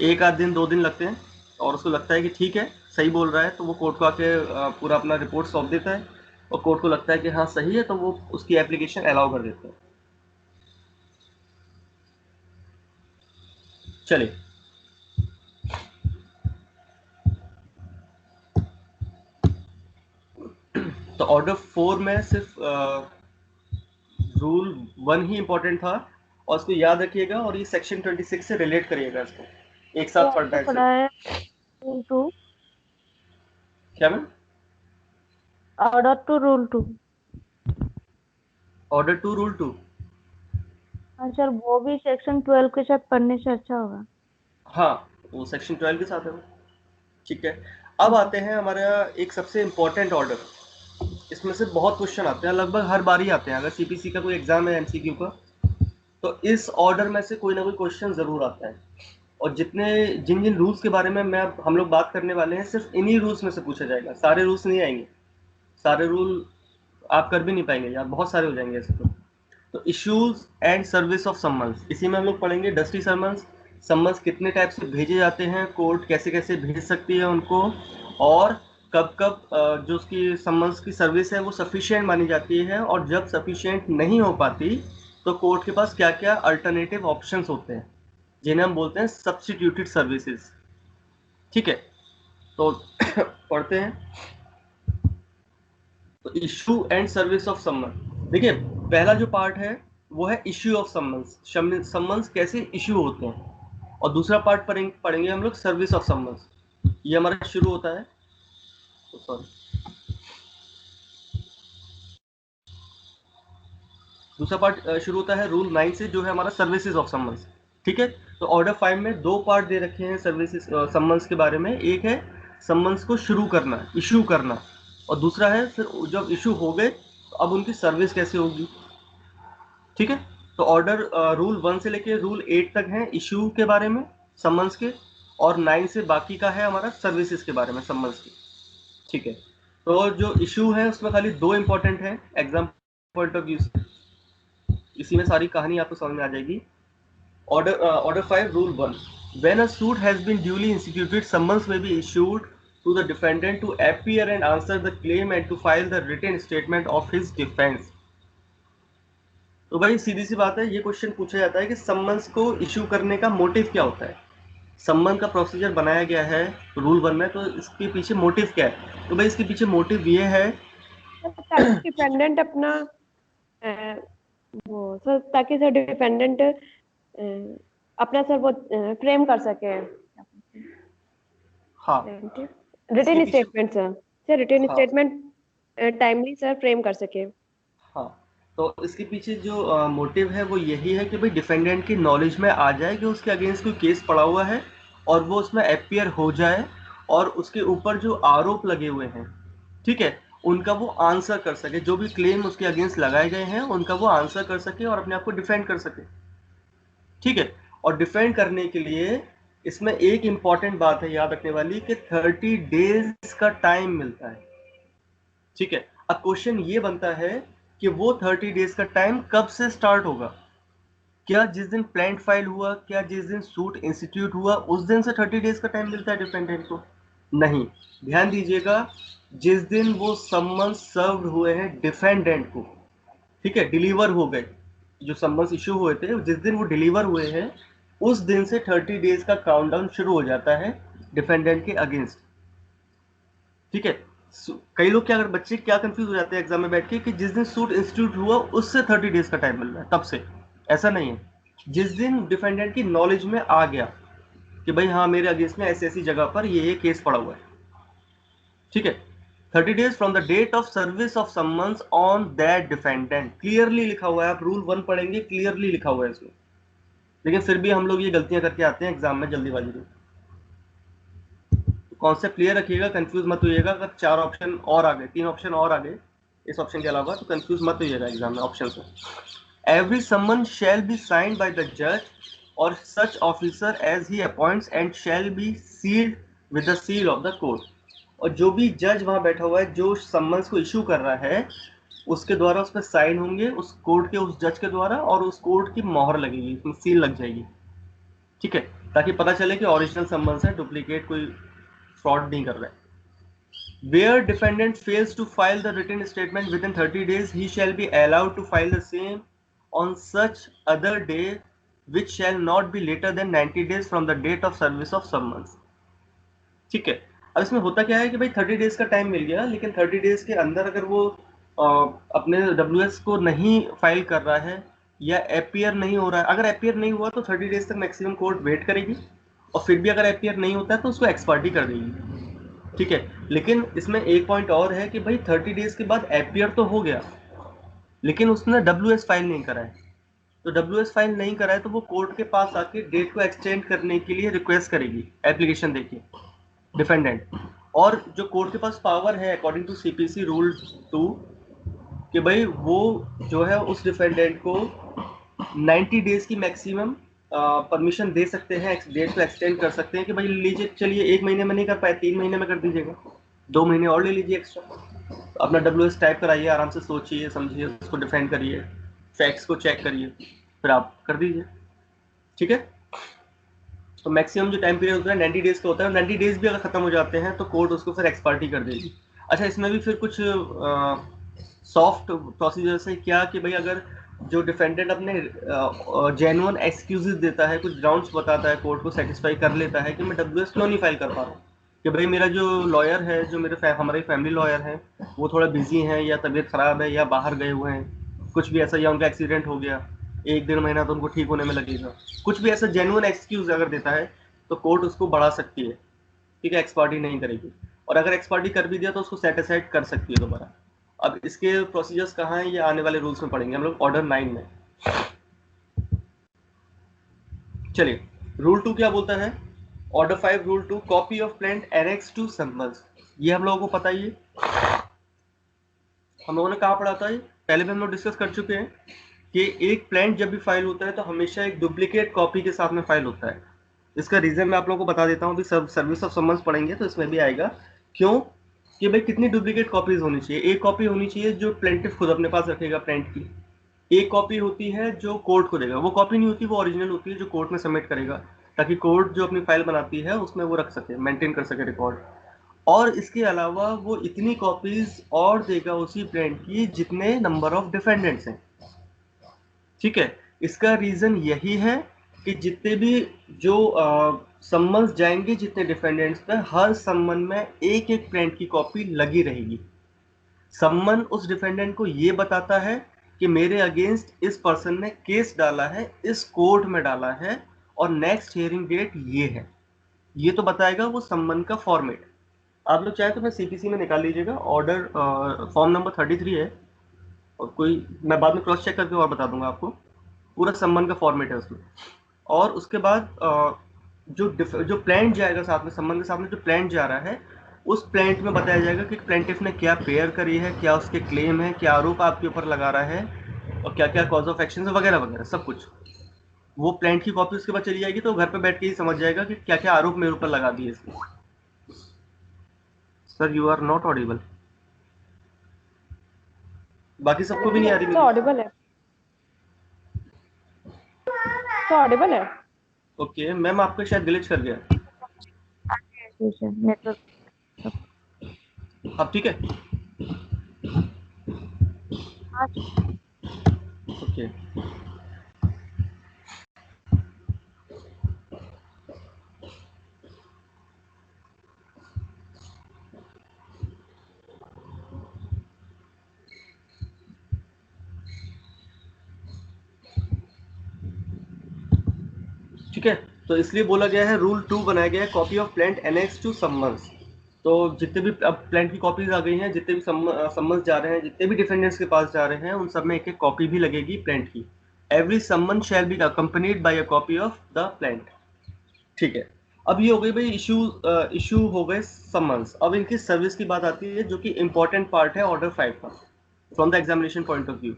एक आध दिन, 2 दिन लगते हैं, और उसको लगता है कि ठीक है, सही बोल रहा है, तो वो कोर्ट को आके पूरा अपना रिपोर्ट सौंप देता है, और कोर्ट को लगता है कि हाँ सही है, तो वो उसकी एप्लीकेशन अलाउ कर देता है। चलिए, तो ऑर्डर 4 में सिर्फ रूल 1 ही इंपॉर्टेंट था, और उसको याद रखिएगा, और ये सेक्शन 26 से रिलेट करिएगा, इसको एक तो साथ पढ़ना आपने है पढ़ा सिर्फ। है रूल 2, क्या ma'am? Order two rule 2। Order 2 rule 2। हाँ सर, वो भी सेक्शन 12 के साथ पढ़ने से अच्छा होगा। हाँ, वो सेक्शन 12 के साथ है वो, ठीक है। अब आते हैं हमारा एक सबसे इम्पोर्टेंट ऑर्डर। इसमें से बहुत क्वेश्चन आते हैं, लगभग हर बार ही आते हैं, अगर सीपीसी का कोई एग्जाम है एमसीक्यू का, तो इस ऑर्डर में से कोई ना कोई क्वेश्चन जरूर आता है। और जितने जिन जिन रूल्स के बारे में हम लोग बात करने वाले हैं, सिर्फ इन्हीं रूल्स में से पूछा जाएगा, सारे रूल्स नहीं आएंगे, सारे रूल आप कर भी नहीं पाएंगे यार, बहुत सारे हो जाएंगे ऐसे तो issues and service of summons, इसी में हम लोग पढ़ेंगे डस्टी सम्मन्स, सम्मन्स कितने टाइप से भेजे जाते हैं, कोर्ट कैसे कैसे भेज सकती है उनको, और कब कब जो उसकी सम्मन्स की सर्विस है वो सफिशिएंट मानी जाती है, और जब सफिशिएंट नहीं हो पाती तो कोर्ट के पास क्या क्या अल्टरनेटिव ऑप्शंस होते हैं, जिन्हें हम बोलते हैं सब्स्टिट्यूटेड सर्विसेज, ठीक है। तो पढ़ते हैं। तो इशू एंड सर्विस ऑफ सम्मन, देखिए पहला जो पार्ट है वो है इश्यू ऑफ सम्मन्स, सम्मन्स कैसे इश्यू होते हैं, और दूसरा पार्ट पढ़ेंगे हम लोग सर्विस ऑफ सम्मन्स। ये हमारा शुरू होता है, सॉरी, दूसरा पार्ट शुरू होता है रूल 9 से, जो है हमारा सर्विसेज ऑफ सम्मन्स, ठीक है। तो ऑर्डर 5 में 2 पार्ट दे रखे हैं सर्विसेज सम्मन्स के बारे में, एक है सम्मन्स को शुरू करना, इशू करना, और दूसरा है फिर जब इशू हो गए तो अब उनकी सर्विस कैसे होगी, ठीक है। तो ऑर्डर रूल 1 से लेके रूल 8 तक है इशू के बारे में, सम्मन्स के, और 9 से बाकी का है हमारा सर्विसेज के बारे में सम्मन्स के, ठीक है। तो जो इशू है उसमें खाली 2 इंपॉर्टेंट है एग्जाम पॉइंट ऑफ व्यू से, इसी में सारी कहानी आपको समझ में आ जाएगी। Order 5 rule 1, When a suit has been duly instituted, summons may be issued to the defendant to appear and answer the claim and to file the written statement of his defense. तो भाई सीधी सी बात है, ये question पूछा जाता है कि summons को इशू करने का मोटिव क्या होता है। सम्मन का प्रोसीजर बनाया गया है रूल 1 में, तो इसके पीछे मोटिव क्या है? तो भाई इसके पीछे मोटिव ये है ताकि डिपेंडेंट अपना वो सर, ताकि सर डिपेंडेंट अपना सर वो फ्रेम कर सके। हाँ, रिटन स्टेटमेंट सर रिटन हाँ। स्टेटमेंट टाइमली सर फ्रेम कर सके। हाँ, तो इसके पीछे जो मोटिव है वो यही है कि भाई डिफेंडेंट की नॉलेज में आ जाए कि उसके अगेंस्ट कोई केस पड़ा हुआ है और वो उसमें अपीयर हो जाए और उसके ऊपर जो आरोप लगे हुए हैं, ठीक है, उनका वो आंसर कर सके। जो भी क्लेम उसके अगेंस्ट लगाए गए हैं उनका वो आंसर कर सके और अपने आप को डिफेंड कर सके, ठीक है। और डिफेंड करने के लिए इसमें एक इंपॉर्टेंट बात है याद रखने वाली कि 30 डेज का टाइम मिलता है, ठीक है। अब क्वेश्चन ये बनता है कि वो 30 डेज का टाइम कब से स्टार्ट होगा? क्या जिस दिन प्लांट फाइल हुआ, क्या जिस दिन सूट इंस्टीट्यूट हुआ उस दिन से 30 डेज का टाइम मिलता है डिफेंडेंट को? नहीं, ध्यान दीजिएगा, जिस दिन वो सम्मन्स सर्व्ड हुए हैं डिफेंडेंट को, ठीक है, डिलीवर हो गए, जो सम्मन्स इशू हुए थे जिस दिन वो डिलीवर हुए हैं उस दिन से 30 डेज का काउंटडाउन शुरू हो जाता है डिफेंडेंट के अगेंस्ट, ठीक है। कई लोग क्या, अगर बच्चे क्या कंफ्यूज हो जाते हैं एग्जाम में बैठ के कि जिस दिन सूट इंस्टीट्यूट हुआ उससे 30 डेज का टाइम मिल रहा है तब से। ऐसा नहीं है, जिस दिन डिफेंडेंट की नॉलेज में आ गया कि भाई हाँ मेरे अगेंस्ट में ऐसी ऐसी जगह पर ये केस पड़ा हुआ है, ठीक है। 30 days from the date of service of summons on that defendant, clearly लिखा हुआ है। आप रूल 1 पढ़ेंगे, क्लियरली लिखा हुआ है इसमें, लेकिन फिर भी हम लोग ये गलतियां करके आते हैं एग्जाम में जल्दीबाजी में। कॉन्सेप्ट क्लियर रखिएगा, कंफ्यूज मत होइएगा। अगर 4 ऑप्शन और आ गए, 3 ऑप्शन और आ गए इस ऑप्शन के अलावा, तो कंफ्यूज मत होइएगा एग्जाम में ऑप्शन में। Every summon shall be signed by the जज और such officer as he appoints and shall be sealed with the seal of the court. और जो भी जज वहां बैठा हुआ है जो समन्स को इशू कर रहा है उसके द्वारा उस पर साइन होंगे, उस कोर्ट के उस जज के द्वारा, और उस कोर्ट की मोहर लगेगी, उसमें सील लग जाएगी, ठीक है, ताकि पता चले कि ओरिजिनल समन्स है, डुप्लीकेट कोई फ्रॉड नहीं कर रहा है। Where defendant fails to file the written statement within 30 days, he shall be allowed to file the same on such other day which shall not be later than 90 days from the date of service of summons, ठीक है। अब इसमें होता क्या है कि भाई 30 days का टाइम मिल गया, लेकिन 30 डेज के अंदर अगर वो अपने WS को नहीं फाइल कर रहा है या अपीयर नहीं हो रहा है, अगर अपीयर नहीं हुआ तो 30 डेज तक मैक्सिमम कोर्ट वेट करेगी, और फिर भी अगर अपीयर नहीं होता है तो उसको एक्सपर्टी कर देगी, ठीक है। लेकिन इसमें एक पॉइंट और है कि भाई 30 डेज के बाद अपीयर तो हो गया लेकिन उसने WS फाइल नहीं करा है, तो WS फाइल नहीं करा है तो वो कोर्ट के पास आके डेट को एक्सटेंड करने के लिए रिक्वेस्ट करेगी, एप्लीकेशन देके डिफेंडेंट। और जो कोर्ट के पास पावर है अकॉर्डिंग टू CPC रूल 2 कि भाई वो जो है उस डिफेंडेंट को 90 डेज की मैक्सिमम परमिशन दे सकते हैं, डेट को एक्सटेंड कर सकते हैं कि भाई लीजिए, चलिए 1 महीने में नहीं कर पाए 3 महीने में कर दीजिएगा, 2 महीने और ले लीजिए एक्स्ट्रा, तो अपना WS टाइप कराइए, आराम से सोचिए समझिए, उसको डिफेंड करिए, फैक्ट्स को चेक करिए, फिर आप कर दीजिए, ठीक है। तो मैक्सिमम जो टाइम पीरियड होता है 90 डेज का होता है, 90 डेज भी अगर खत्म हो जाते हैं तो कोर्ट उसको फिर एक्सपर्टी कर देगी। अच्छा, इसमें भी फिर कुछ सॉफ्ट प्रोसीजर है क्या कि भाई अगर जो डिफेंडेंट अपने जेन्युइन एक्सक्यूजेस देता है, कुछ ग्राउंड्स बताता है, कोर्ट को सेटिस्फाई कर लेता है कि मैं WS क्यों नहीं फाइल कर पा रहा हूँ, कि भाई मेरा जो लॉयर है, जो मेरे हमारे फैमिली लॉयर है, वो थोड़ा बिजी हैं या तबीयत खराब है या बाहर गए हुए हैं, कुछ भी ऐसा, या उनका एक्सीडेंट हो गया, 1-1.5 महीना तो उनको ठीक होने में लगेगा, कुछ भी ऐसा जेन्युइन एक्सक्यूज अगर देता है तो कोर्ट उसको बढ़ा सकती है, ठीक है, एक्सपर्टी नहीं करेगी। और अगर एक्सपर्टी कर भी दिया तो उसको सेट असाइड कर सकती है दोबारा। अब इसके प्रोसीजर्स कहाँ हैं ये आने वाले रूल्स में पढ़ेंगे हम लोग ऑर्डर 9 में। चलिए, रूल 2 क्या बोलता है? Order 5 rule 2, copy of plaint annex to summons. ये हम लोगों को पता ही है, हम लोगों ने कहाँ पढ़ा था, ये पहले भी हम लोग डिस्कस कर चुके हैं कि एक प्लांट जब भी फाइल होता है तो हमेशा एक डुप्लीकेट कॉपी के साथ में फाइल होता है। इसका रीजन मैं आप लोगों को बता देता हूँ, सर्विस ऑफ समन्स पढ़ेंगे तो इसमें भी आएगा क्यों, कि भाई कितनी डुप्लीकेट कॉपीज होनी चाहिए। एक कॉपी होनी चाहिए जो प्लेंटिफ खुद अपने पास रखेगा प्लांट की, एक कॉपी होती है जो कोर्ट को देगा, वो कॉपी नहीं होती, वो ओरिजिनल होती है जो कोर्ट में सबमिट करेगा। ताकि कोर्ट जो अपनी फाइल बनाती है उसमें वो रख सके, मेंटेन कर सके रिकॉर्ड। और इसके अलावा वो इतनी कॉपीज और देगा उसी प्लांट की जितने नंबर ऑफ डिफेंडेंट्स हैं। ठीक है, इसका रीजन यही है कि जितने भी जो सम्मन्स जाएंगे जितने डिफेंडेंट्स पे, हर सम्मन में एक एक प्लांट की कॉपी लगी रहेगी। सम्मन उस डिफेंडेंट को ये बताता है कि मेरे अगेंस्ट इस पर्सन ने केस डाला है, इस कोर्ट में डाला है, और नेक्स्ट हियरिंग डेट ये है। ये तो बताएगा वो सम्मन का फॉर्मेट। आप लोग चाहे तो मैं सीपीसी में निकाल लीजिएगा, ऑर्डर फॉर्म नंबर 33 है, और कोई मैं बाद में क्रॉस चेक करके और बता दूंगा आपको। पूरा सम्मन का फॉर्मेट है उसमें। और उसके बाद जो प्लांट जाएगा साथ में, सम्मन के सामने जो प्लांट जा रहा है, उस प्लांट में बताया जाएगा कि प्लेंटिफ ने क्या पेयर करी है, क्या उसके क्लेम है, क्या आरोप आपके ऊपर लगा रहा है, और क्या क्या कॉज ऑफ एक्शन वगैरह वगैरह सब कुछ। वो प्लांट की कॉपी उसके बाद चली जाएगी, तो घर पे बैठ के ही समझ जाएगा कि क्या क्या आरोप मेरे ऊपर लगा दिए इसने। Sir you are not audible. बाकी सबको भी नहीं आ रही तो ऑडिबल है, तो ऑडिबल है। ओके मैम, आपका शायद ग्लिच कर गया। नेटवर्क। अब ठीक है। ओके ठीक है, तो इसलिए बोला गया है, रूल 2 बनाया गया है, copy of plaint annex to summons. तो जितने भी अब प्लांट की कॉपीज आ गई हैं, जितने भी सम्मन्स जा रहे हैं, जितने भी डिफेंडेंट्स के पास जा रहे हैं, उन सब में एक एक कॉपी भी लगेगी प्लांट की। एवरी सम्मन shall be accompanied by a copy of the plant. ठीक है, अब ये हो गई भाई इशू हो गए सम्मन्स। अब इनकी सर्विस की बात आती है, जो कि इंपॉर्टेंट पार्ट है ऑर्डर 5 का from the examination point of view.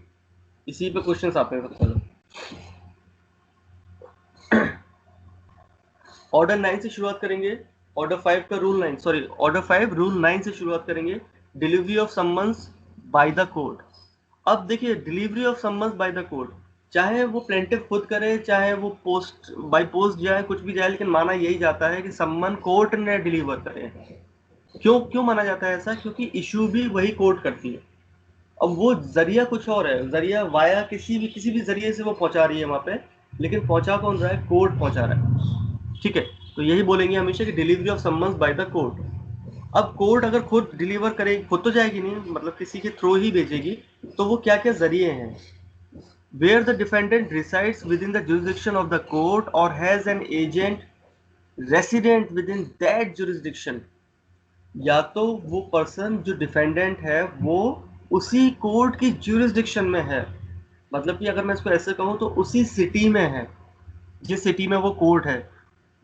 इसी पे क्वेश्चंस आते हैं सबसे पहले। ऑर्डर 9 से शुरुआत करेंगे। ऑर्डर 5 का रूल 9, सॉरी ऑर्डर 5 रूल 9 से शुरुआत करेंगे। Delivery of summons by the court. अब देखिए, delivery of summons by the court, चाहे वो प्लेंटिफ खुद करे, चाहे वो पोस्ट बाय पोस्ट जाए, कुछ भी जाए, लेकिन माना यही जाता है कि सम्मन कोर्ट ने डिलीवर करे। क्यों क्यों माना जाता है ऐसा? क्योंकि इशू भी वही कोर्ट करती है। अब वो जरिया कुछ और है, जरिया वाया किसी भी जरिए से वो पहुंचा रही है वहां पे, लेकिन पहुंचा कौन रहा है? कोर्ट पहुंचा रहा है। ठीक है, तो यही बोलेंगे हमेशा कि delivery of summons by the court. अब कोर्ट अगर खुद डिलीवर करेगी, खुद तो जाएगी नहीं, मतलब किसी के थ्रू ही भेजेगी, तो वो क्या क्या जरिए हैं? Where the defendant resides within the jurisdiction of the court और has an agent resident within that jurisdiction. या तो वो पर्सन जो डिफेंडेंट है वो उसी कोर्ट की ज्यूरिसडिक्शन में है, मतलब कि अगर मैं इसको ऐसे कहूँ तो उसी सिटी में है, जिस सिटी में वो कोर्ट है,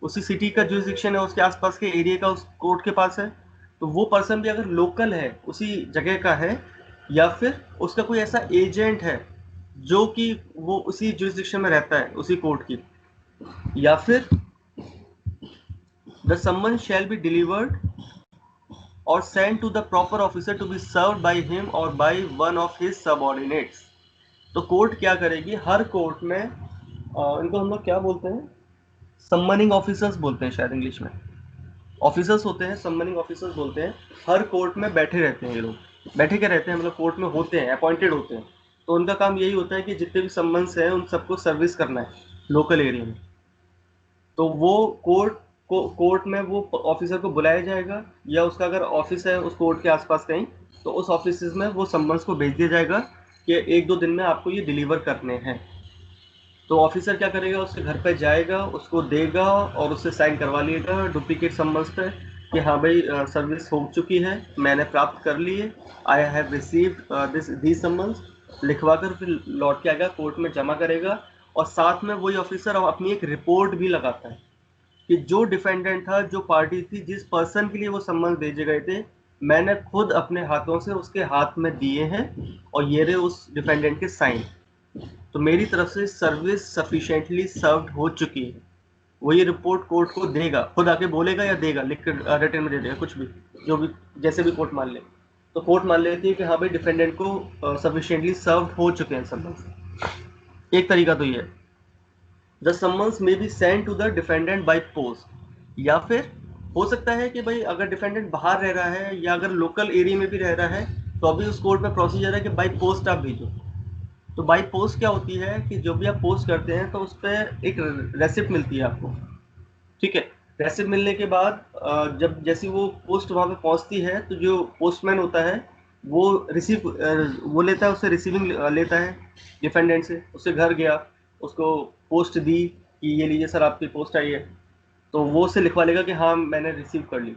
उसी सिटी का ज्यूरिसडिक्शन है, उसके आसपास के एरिया का उस कोर्ट के पास है। तो वो पर्सन भी अगर लोकल है, उसी जगह का है, या फिर उसका कोई ऐसा एजेंट है जो कि वो उसी ज्यूरिसडिक्शन में रहता है, उसी कोर्ट की, या फिर द सम्मन shall be delivered or sent to the proper officer to be served by him or by one of his subordinates। तो कोर्ट क्या करेगी? हर कोर्ट में इनको हम लोग क्या बोलते हैं? सम्मनिंग ऑफिसर्स बोलते हैं शायद इंग्लिश में। ऑफिसर्स होते हैं, सम्मनिंग ऑफिसर्स बोलते हैं। हर कोर्ट में बैठे रहते हैं ये लोग। बैठे क्या रहते हैं, मतलब कोर्ट में होते हैं, अपॉइंटेड होते हैं। तो उनका काम यही होता है कि जितने भी सम्मन्स हैं उन सबको सर्विस करना है लोकल एरिया में। तो वो कोर्ट में वो ऑफिसर को बुलाया जाएगा, या उसका अगर ऑफिस है उस कोर्ट के आसपास कहीं, तो उस ऑफिस में वो सम्मन्स को भेज दिया जाएगा कि 1-2 दिन में आपको ये डिलीवर करने हैं। तो ऑफिसर क्या करेगा? उसके घर पे जाएगा, उसको देगा और उससे साइन करवा लेगा डुप्लीकेट सम्मन्स पे कि हाँ भाई सर्विस हो चुकी है, मैंने प्राप्त कर ली है, I have received this summons, लिखवा कर फिर लौट के आएगा, कोर्ट में जमा करेगा। और साथ में वही ऑफिसर अपनी एक रिपोर्ट भी लगाता है कि जो डिफेंडेंट था, जो पार्टी थी, जिस पर्सन के लिए वो सम्मन भेजे गए थे, मैंने खुद अपने हाथों से उसके हाथ में दिए हैं, और ये रहे उस डिफेंडेंट के साइन। तो मेरी तरफ से सर्विस सफिशिएंटली सर्व्ड हो चुकी है। वो ये रिपोर्ट कोर्ट को देगा, खुद आके बोलेगा या देगा, लिख कर रिटन में दे देगा, कुछ भी, जो भी, जैसे भी कोर्ट मान ले। तो कोर्ट मान लेती है कि हाँ भाई डिफेंडेंट को सफिशिएंटली सर्व्ड हो चुके हैं सम्मन। एक तरीका तो ये है। The summons may be send to the defendant by post, या फिर हो सकता है कि भाई अगर डिफेंडेंट बाहर रह रहा है या अगर लोकल एरिया में भी रह रहा है तो अभी उस कोर्ट में प्रोसीजर है कि बाय पोस्ट आप भेजो। तो बाय पोस्ट क्या होती है कि जो भी आप पोस्ट करते हैं तो उस पर एक रेसिप्ट मिलती है आपको, ठीक है। रेसिप्ट मिलने के बाद जब जैसी वो पोस्ट वहाँ पे पहुँचती है तो जो पोस्टमैन होता है वो वो लेता है, उससे रिसीविंग लेता है डिफेंडेंट से, उससे घर गया, उसको पोस्ट दी कि ये लीजिए सर आपकी पोस्ट आई है, तो वो उससे लिखवा लेगा कि हाँ मैंने रिसीव कर ली।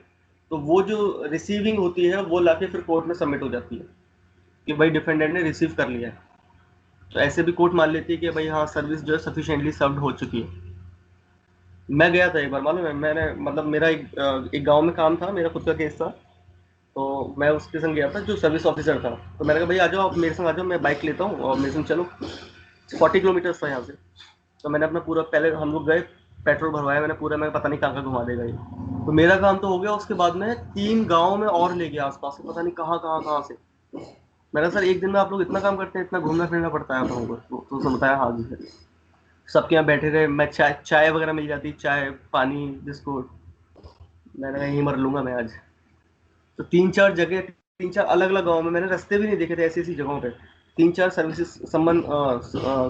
तो वो जो रिसीविंग होती है वो लाके फिर कोर्ट में सबमिट हो जाती है कि भाई डिफेंडेंट ने रिसीव कर लिया है। तो ऐसे भी कोर्ट मान लेती है कि भाई हाँ सर्विस जो है सफिशिएंटली सर्व्ड हो चुकी है। मैं गया था एक बार, मालूम है, मैंने मतलब मेरा एक गांव में काम था, मेरा खुद का केस था, तो मैं उसके संग गया था जो सर्विस ऑफिसर था। तो मैंने कहा भाई आ जाओ आप मेरे संग आ जाओ, मैं बाइक लेता हूँ और मेरे संग चलो। 40 किलोमीटर था यहाँ से। तो मैंने अपना पूरा, पहले हम लोग गए, पेट्रोल भरवाया मैंने पूरा, मैं पता नहीं कहाँ घुमा देगा ये। तो मेरा काम तो हो गया। उसके बाद में 3 गाँव में और ले गया आसपास से, पता नहीं कहाँ से। मैंने सर एक दिन में आप लोग इतना काम करते हैं, इतना घूमना फिरना पड़ता है आप लोगों को? तो उसने बताया हाँ जी सर। सबके यहाँ बैठे रहे, मैं चाय वगैरह मिल जाती, चाय पानी बिस्कुट, मैंने कहा यहीं मर लूंगा मैं आज। तो 3-4 जगह, 3-4 अलग अलग गाँव में मैंने रास्ते भी नहीं देखे थे ऐसी ऐसी जगहों पे। 3-4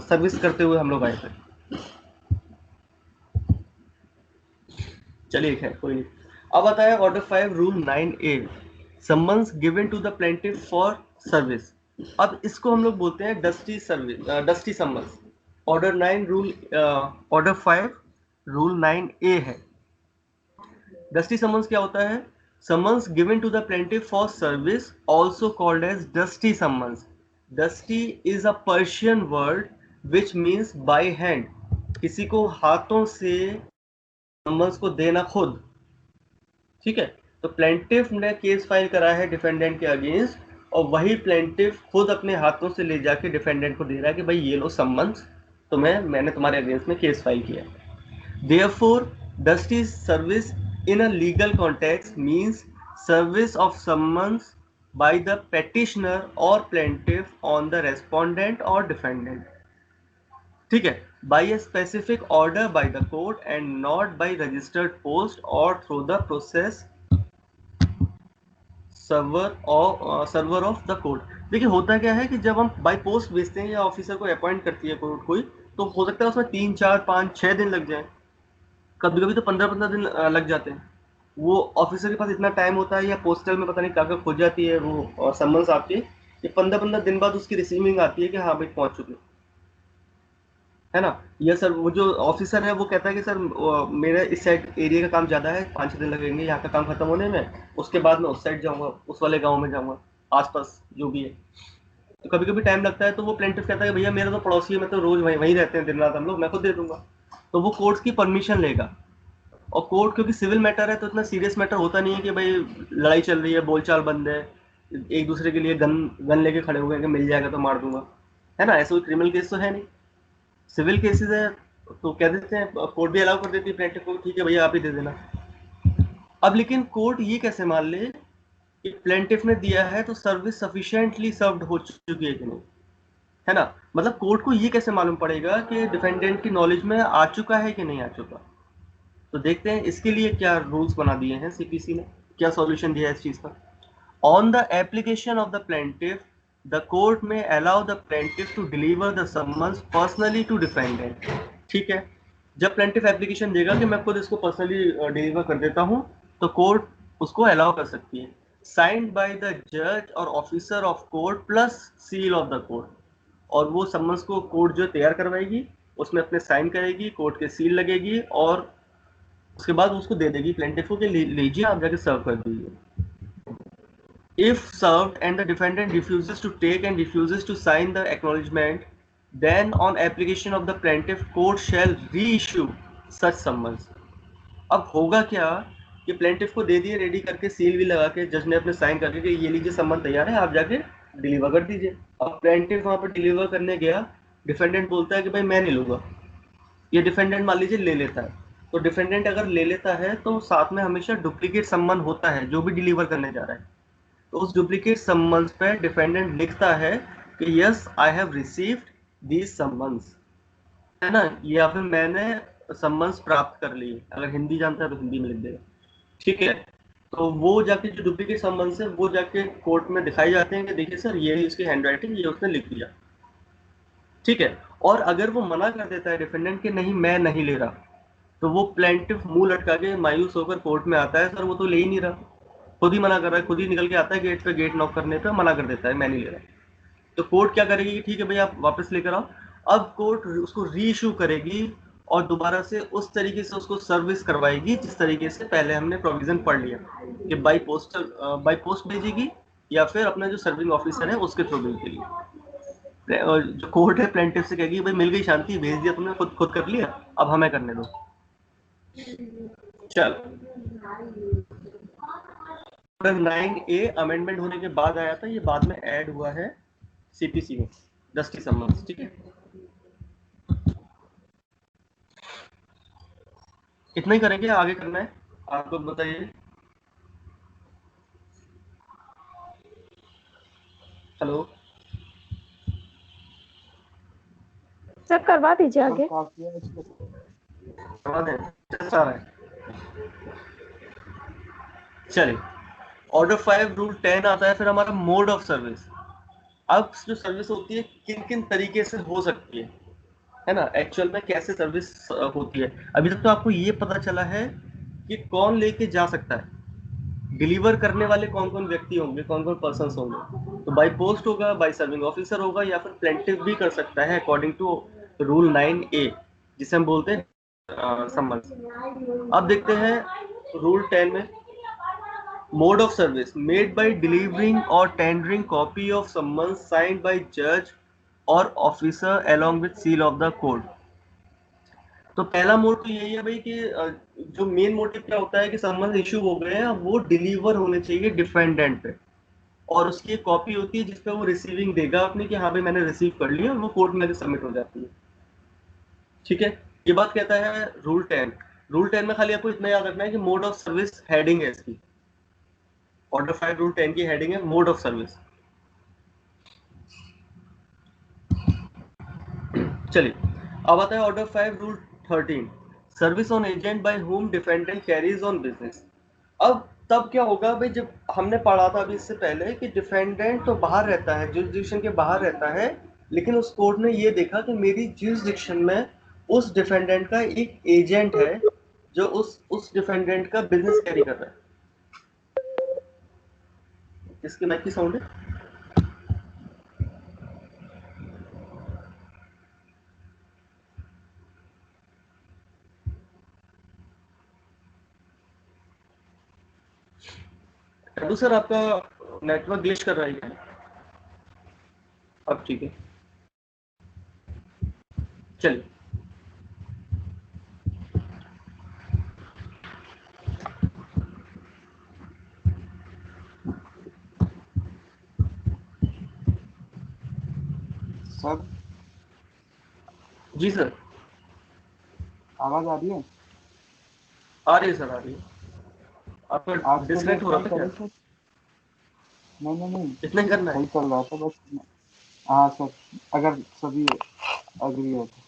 सर्विस करते हुए हम लोग आए थे। चलिए खैर कोई नहीं। अब आता है order 5 rule 9A, summons given to the plaintiff for service. अब इसको हम लोग बोलते हैं डस्टी सर्विस, डस्टी समन्स। ऑर्डर 5 रूल 9A है। डस्टी समन्स क्या होता है? Summons given to the plaintiff for service also called as डस्टी समन्स। डस्टी is a Persian word which means by hand, किसी को हाथों से समन्स को देना खुद, ठीक है। तो प्लेंटिफ ने केस फाइल करा है डिफेंडेंट के अगेंस्ट, और वही प्लेंटिफ खुद अपने हाथों से ले जाके डिफेंडेंट को दे रहा है कि भाई ये लो समन्स, तो मैंने तुम्हारे अगेंस्ट में केस फाइल किया। Therefore, dusty service in a legal context means service of summons by the petitioner or plaintiff on the respondent or defendant. ठीक है, by a specific order by the court and not by registered post or through the process server of the court. देखिए होता क्या है कि जब हम by post भेजते हैं या ऑफिसर को अपॉइंट करती है कोर्ट कोई, तो हो सकता है उसमें 3-4-5-6 दिन लग जाए, कभी कभी तो 15-15 दिन लग जाते हैं। वो ऑफिसर के पास इतना टाइम होता है या पोस्टल में पता नहीं क्या खो जाती है वो समन्स आपकी, कि 15-15 दिन बाद उसकी रिसीविंग आती है कि हाँ भाई पहुंच चुके, है ना। ये सर वो जो ऑफिसर है वो कहता है कि सर मेरा इस साइड एरिया का काम ज़्यादा है, 5-6 दिन लगेंगे यहाँ का काम खत्म होने में, उसके बाद मैं उस साइड जाऊँगा, उस वाले गाँव में जाऊँगा, आसपास जो भी है। तो कभी कभी टाइम लगता है, तो वो प्लेंटिफ कहता है भैया मेरा तो पड़ोसी है, मैं तो रोज वहीं रहते हैं दिन रात हम लोग, मैं खुद दे दूंगा। तो वो कोर्ट की परमिशन लेगा, और कोर्ट क्योंकि सिविल मैटर है तो इतना सीरियस मैटर होता नहीं है कि भाई लड़ाई चल रही है, बोलचाल बंद है, एक दूसरे के लिए गन लेके खड़े हो गए कि मिल जाएगा तो मार दूंगा, है ना। ऐसा कोई क्रिमिनल केस तो है नहीं, सिविल केसेस है, तो कह देते हैं, कोर्ट भी अलाउ कर देती है प्लेंटिफ को, ठीक है भैया आप ही दे देना। अब लेकिन कोर्ट ये कैसे मान ले कि प्लेंटिफ ने दिया है तो सर्विस सफिशिएंटली सर्व्ड हो चुकी है कि नहीं, है ना। मतलब कोर्ट को ये कैसे मालूम पड़ेगा कि डिफेंडेंट की नॉलेज में आ चुका है कि नहीं आ चुका। तो देखते हैं इसके लिए क्या रूल्स बना दिए हैं सीपीसी ने, क्या सॉल्यूशन दिया है इस चीज का। On the application of the plaintiff the court may allow the plaintiff to deliver the summons personally to defendant. ठीक है, जब प्लेंटिफ एप्लीकेशन देगा कि मैं खुद इसको पर्सनली डिलीवर कर देता हूं, तो कोर्ट उसको अलाउ कर सकती है, साइंड बाय द जज or officer of court plus seal of the court. और वो समन्स को कोर्ट जो तैयार करवाएगी, उसमें अपने साइन करेगी, कोर्ट के सील लगेगी, और उसके बाद उसको दे देगी प्लेंटिफ को कि लीजिए आप जाके सर्व कर दीजिए। If served and the defendant refuses to take and refuses to sign the acknowledgement, then on application of the plaintiff, court shall reissue such summons. अब होगा क्या कि प्लेंटिफ को दे दिए रेडी करके, सील भी लगा के, जज ने अपने साइन करके कि ये लीजिए सम्मन तैयार है, आप जाके डिलीवर कर दीजिए। अब प्लेंटिफ वहां पर डिलीवर करने गया, डिफेंडेंट बोलता है कि भाई मैं नहीं लूंगा, ये डिफेंडेंट मान लीजिए ले लेता है। तो डिफेंडेंट अगर ले लेता है तो साथ में हमेशा डुप्लीकेट सम्मन होता है जो भी डिलीवर करने जा रहा है। तो उस डुप्लीकेट सम्मन्स पे डिफेंडेंट लिखता है कि yes I have received these summons, है ना, या फिर मैंने सम्मन्स प्राप्त कर ली, अगर हिंदी जानता है तो हिंदी में लिख देगा, ठीक है। तो वो जाके जो डुप्लीकेट सम्मन्स है वो जाके कोर्ट में दिखाई जाते हैं कि देखिए सर ये इसकी हैंडराइटिंग, ये उसने लिख दिया, ठीक है। और अगर वो मना कर देता है डिफेंडेंट कि नहीं मैं नहीं ले रहा, तो वो प्लेंटिफ मुंह लटका के मायूस होकर कोर्ट में आता है, सर वो तो ले ही नहीं रहा, खुद ही मना कर रहा है, खुद ही निकल के आता है गेट पे, गेट नॉक करने पे मना कर देता है मैं नहीं ले रहा। तो कोर्ट क्या करेगी कि ठीक है भाई आप वापस लेकर आओ। अब कोर्ट उसको री इशू करेगी और दोबारा से उस तरीके से उसको सर्विस करवाएगी जिस तरीके से पहले हमने प्रोविजन पढ़ लिया कि बाई पोस्ट भेजेगी या फिर अपना जो सर्विंग ऑफिसर है उसके थ्रू भेजेगी। और जो कोर्ट है प्लेंटिफ से कहेगी भाई मिल गई शांति, भेज दिया तुमने, खुद खुद कर लिया, अब हमें करने दो। चल 9A अमेंडमेंट होने के बाद आया था, ये बाद में ऐड हुआ है सीपीसी में, दस्ती सम्मन्स, ठीक है। इतना ही करेंगे, आगे करना है आप लोग बताइए। हेलो सर करवा दीजिए सर आगे। काफी है इसको। करवा दें, टेस्ट आ रहा है। चलिए ऑर्डर 5 रूल 10 आता है, फिर हमारा मोड ऑफ सर्विस। अब जो सर्विस होती है किन किन तरीके से हो सकती है ना, एक्चुअल में कैसे सर्विस होती है। अभी तक तो आपको ये पता चला है कि कौन लेके जा सकता है, डिलीवर करने वाले कौन कौन व्यक्ति होंगे, कौन कौन पर्सन होंगे। तो बाय पोस्ट होगा, बाय सर्विंग ऑफिसर होगा, या फिर प्लेंटिफ भी कर सकता है अकॉर्डिंग टू रूल 9A जिसे हम बोलते हैं सम्मन्स। अब देखते हैं रूल 10 में, mode of service made by delivering or tendering copy of summons signed by जज or officer along with seal of the court. तो पहला मोड तो यही है भाई कि जो मेन मोटिव क्या होता है कि सम्मन्स इशू हो गए हैं, वो डिलीवर होने चाहिए डिफेंडेंट पे, और उसकी एक कॉपी होती है जिसपे वो रिसीविंग देगा अपनी कि हाँ भाई मैंने रिसीव कर लिया, और वो कोर्ट में सबमिट हो जाती है, ठीक है। ये बात कहता है रूल 10। रूल 10 में खाली आपको इतना याद रखना है कि मोड ऑफ सर्विस हेडिंग है इसकी, ऑर्डर 5 रूल 10 की हेडिंग है मोड ऑफ सर्विस। चलिए अब आता है order 5 rule 13, service on agent by whom defendant carries on business. अब तब क्या होगा भाई, जब हमने पढ़ा था अभी इससे पहले कि डिफेंडेंट तो बाहर रहता है, जुरिसडिक्शन के बाहर रहता है, लेकिन उस कोर्ट ने ये देखा कि मेरी जुरिसडिक्शन में उस डिफेंडेंट का एक एजेंट है जो उस डिफेंडेंट का बिजनेस कैरी कर रहा है। इसके माइक की साउंड है। टड्डू सर आपका नेटवर्क ग्लिच कर रहा है क्या? अब ठीक है, चलिए सर जी सर। आवाज आ रही है? आ रही है सर, आ रही है। आपका आज के लिए डिस्कनेक्ट हो रहा सही था क्या? करें सर? नहीं, इतना ही करना है। सही चल रहा था बस। हाँ सर, अगर सभी अग्री है तो।